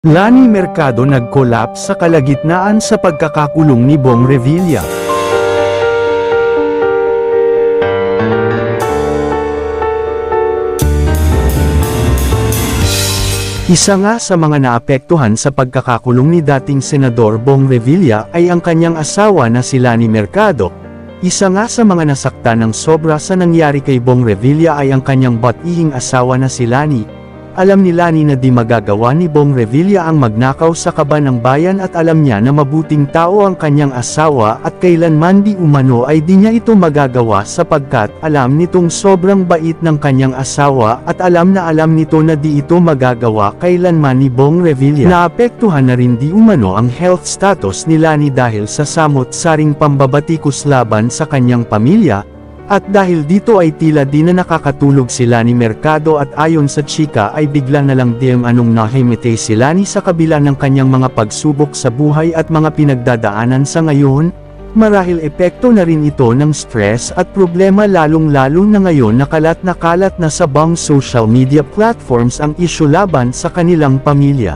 Lani Mercado nag-collapse sa kalagitnaan sa pagkakakulong ni Bong Revilla. Isa nga sa mga naapektuhan sa pagkakakulong ni dating Senador Bong Revilla ay ang kanyang asawa na si Lani Mercado. Isa nga sa mga nasaktan ng sobra sa nangyari kay Bong Revilla ay ang kanyang batihing asawa na si Lani. Alam ni Lani na di magagawa ni Bong Revilla ang magnakaw sa kaban ng bayan at alam niya na mabuting tao ang kanyang asawa at kailanman di umano ay di niya ito magagawa sapagkat alam nitong sobrang bait ng kanyang asawa at alam nito na di ito magagawa kailanman ni Bong Revilla. Naapektuhan na rin di umano ang health status ni Lani dahil sa samot-saring pambabatikos laban sa kanyang pamilya. At dahil dito ay tila di na nakakatulog si Lani Mercado at ayon sa chika ay bigla na lang nahimite si Lani sa kabila ng kanyang mga pagsubok sa buhay at mga pinagdadaanan sa ngayon. Marahil epekto na rin ito ng stress at problema lalong-lalo na ngayon nakalat na sa bang social media platforms ang isyu laban sa kanilang pamilya.